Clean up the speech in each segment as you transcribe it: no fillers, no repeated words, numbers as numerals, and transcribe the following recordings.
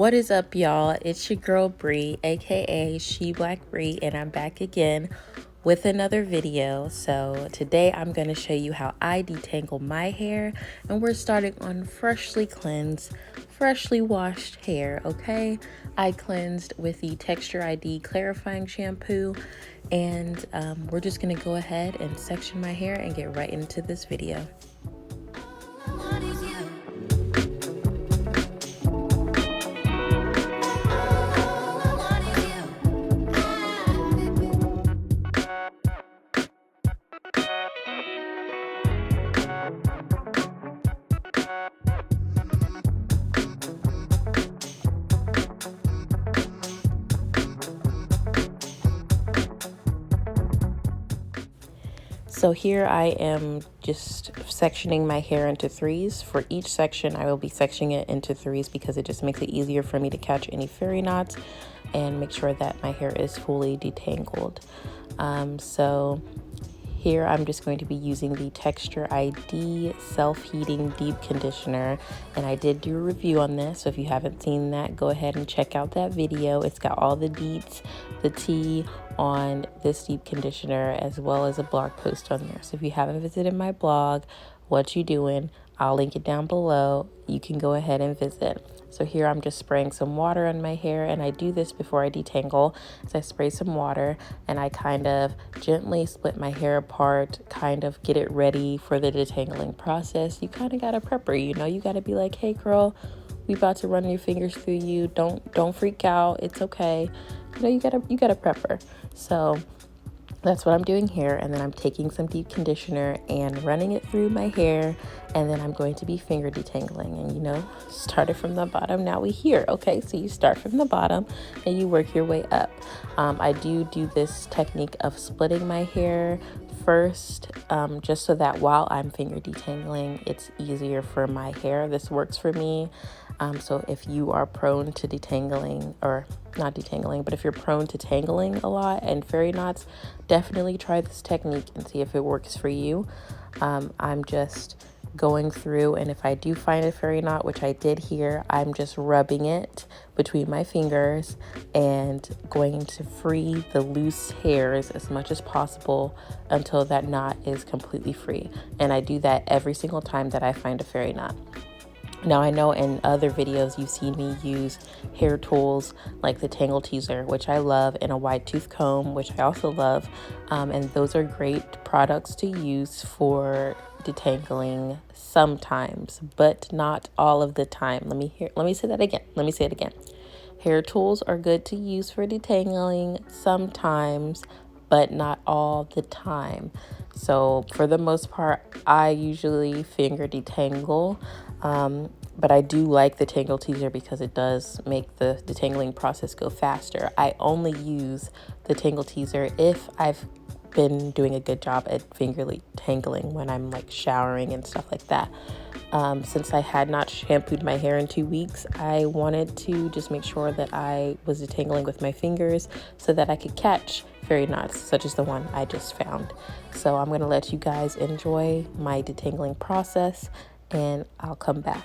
What is up, y'all? It's your girl Bree, aka Shiblaqbri, and I'm back again with another video. So today I'm going to show you how I detangle my hair, and we're starting on freshly cleansed, freshly washed hair. Okay, I cleansed with the Texture ID clarifying shampoo, and we're just going to go ahead and section my hair and get right into this video. So here I am just sectioning my hair into threes. For each section, I will be sectioning it into threes because it just makes it easier for me to catch any fairy knots and make sure that my hair is fully detangled. So here I'm just going to be using the Texture ID Self-Heating Deep Conditioner, and I did do a review on this, so if you haven't seen that, go ahead and check out that video. It's got all the deets, the tea on this deep conditioner, as well as a blog post on there. So if you haven't visited my blog, What You Doing, I'll link it down below. You can go ahead and visit. So here I'm just spraying some water on my hair, and I do this before I detangle. So I spray some water and I kind of gently split my hair apart, kind of get it ready for the detangling process. You kind of got to prep her, you know, you got to be like, hey girl, we about to run your fingers through you. Don't freak out. It's okay. You know, you gotta prep her. So that's what I'm doing here, and then I'm taking some deep conditioner and running it through my hair, and then I'm going to be finger detangling. And you know, started from the bottom, now we here. Okay, so you start from the bottom and you work your way up. I do this technique of splitting my hair first, just so that while I'm finger detangling, it's easier for my hair. This works for me. So if you are prone to detangling, or not detangling, but if you're prone to tangling a lot and fairy knots, definitely try this technique and see if it works for you. I'm just going through, and if I do find a fairy knot, which I did here, I'm just rubbing it between my fingers and going to free the loose hairs as much as possible until that knot is completely free. And I do that every single time that I find a fairy knot. Now, I know in other videos you've seen me use hair tools like the Tangle Teaser, which I love, and a wide tooth comb, which I also love. And those are great products to use for detangling sometimes, but not all of the time. Let me say that again. Let me say it again. Hair tools are good to use for detangling sometimes, but not all the time. So for the most part, I usually finger detangle, but I do like the Tangle Teaser because it does make the detangling process go faster. I only use the Tangle Teaser if I've been doing a good job at finger detangling when I'm like showering and stuff like that. Since I had not shampooed my hair in 2 weeks, I wanted to just make sure that I was detangling with my fingers so that I could catch fairy knots such as the one I just found. So I'm going to let you guys enjoy my detangling process, and I'll come back.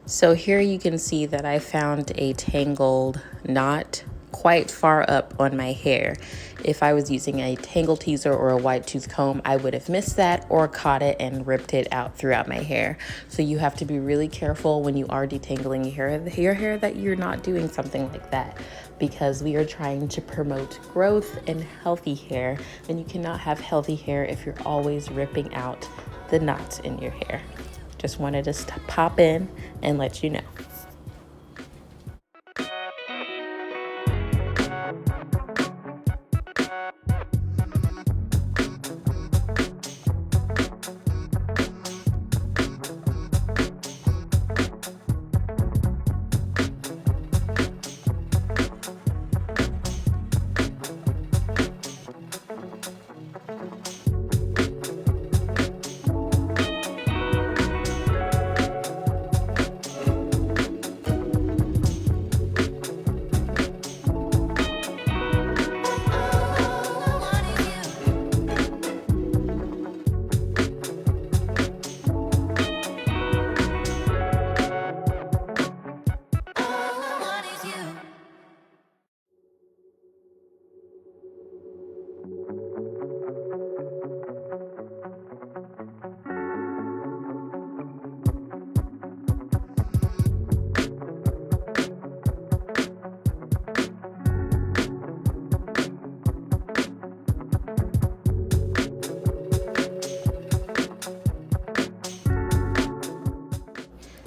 So here you can see that I found a tangled knot quite far up on my hair. If I was using a tangle teaser or a wide tooth comb, I would have missed that or caught it and ripped it out throughout my hair. So you have to be really careful when you are detangling your hair that you're not doing something like that, because we are trying to promote growth and healthy hair, and you cannot have healthy hair if you're always ripping out the knots in your hair. Just wanted to pop in and let you know.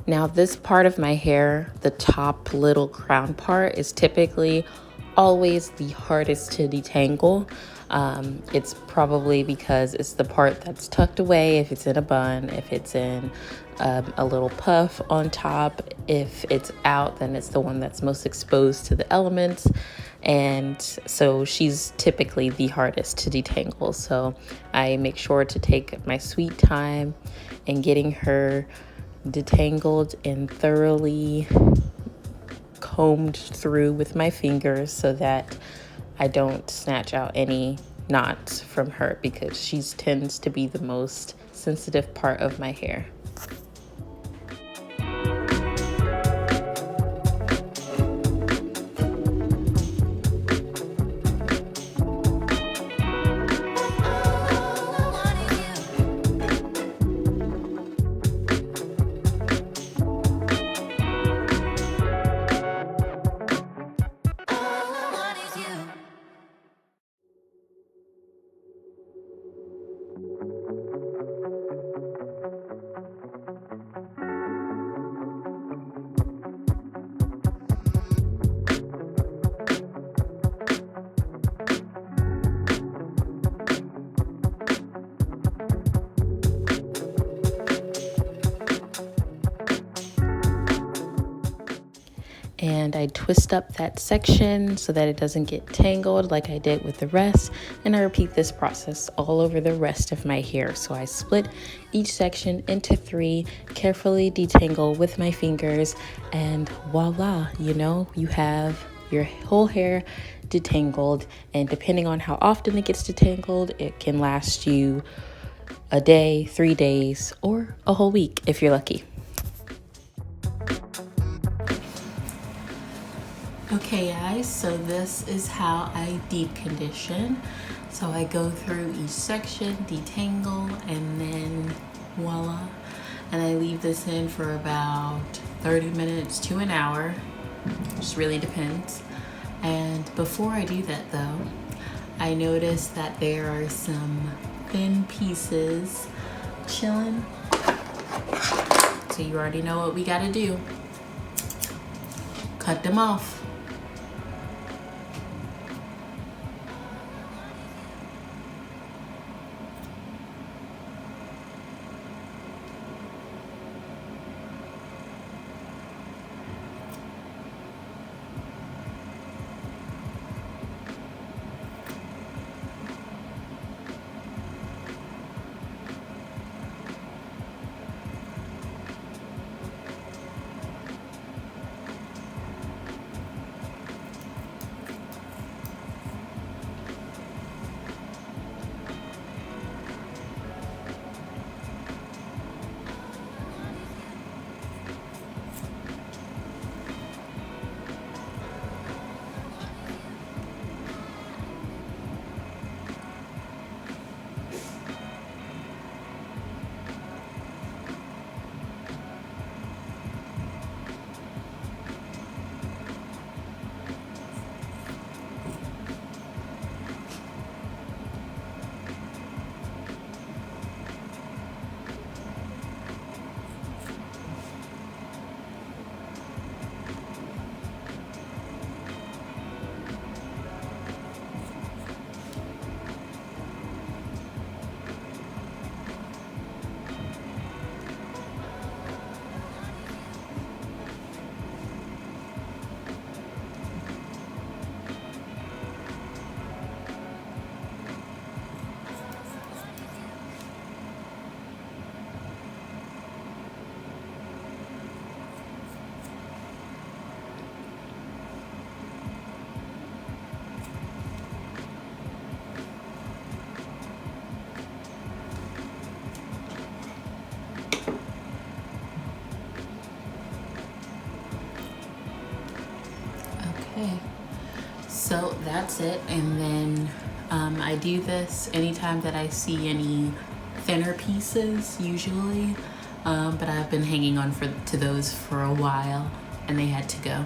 Now this part of my hair, the top little crown part, is typically always the hardest to detangle. It's probably because it's the part that's tucked away, if it's in a bun, if it's in a little puff on top. If it's out, then it's the one that's most exposed to the elements. And so she's typically the hardest to detangle. So I make sure to take my sweet time in getting her detangled and thoroughly combed through with my fingers so that I don't snatch out any knots from her, because she tends to be the most sensitive part of my hair. And I twist up that section so that it doesn't get tangled like I did with the rest. And I repeat this process all over the rest of my hair. So I split each section into 3, carefully detangle with my fingers, and voila, you have your whole hair detangled. And depending on how often it gets detangled, it can last you a day, 3 days, or a whole week if you're lucky. Okay guys, so this is how I deep condition. So I go through each section, detangle, and then voila. And I leave this in for about 30 minutes to an hour. Just really depends. And before I do that though, I noticed that there are some thin pieces chilling. So you already know what we gotta do. Cut them off. So that's it. And then I do this anytime that I see any thinner pieces usually, but I've been hanging on to those for a while and they had to go.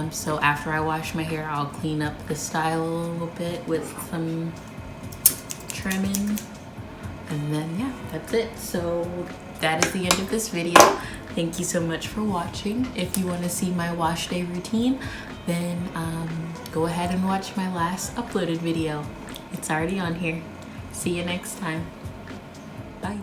So after I wash my hair, I'll clean up the style a little bit with some trimming, and then yeah, that's it. So that is the end of this video. Thank you so much for watching. If you want to see my wash day routine, then go ahead and watch my last uploaded video. It's already on here. See you next time. Bye.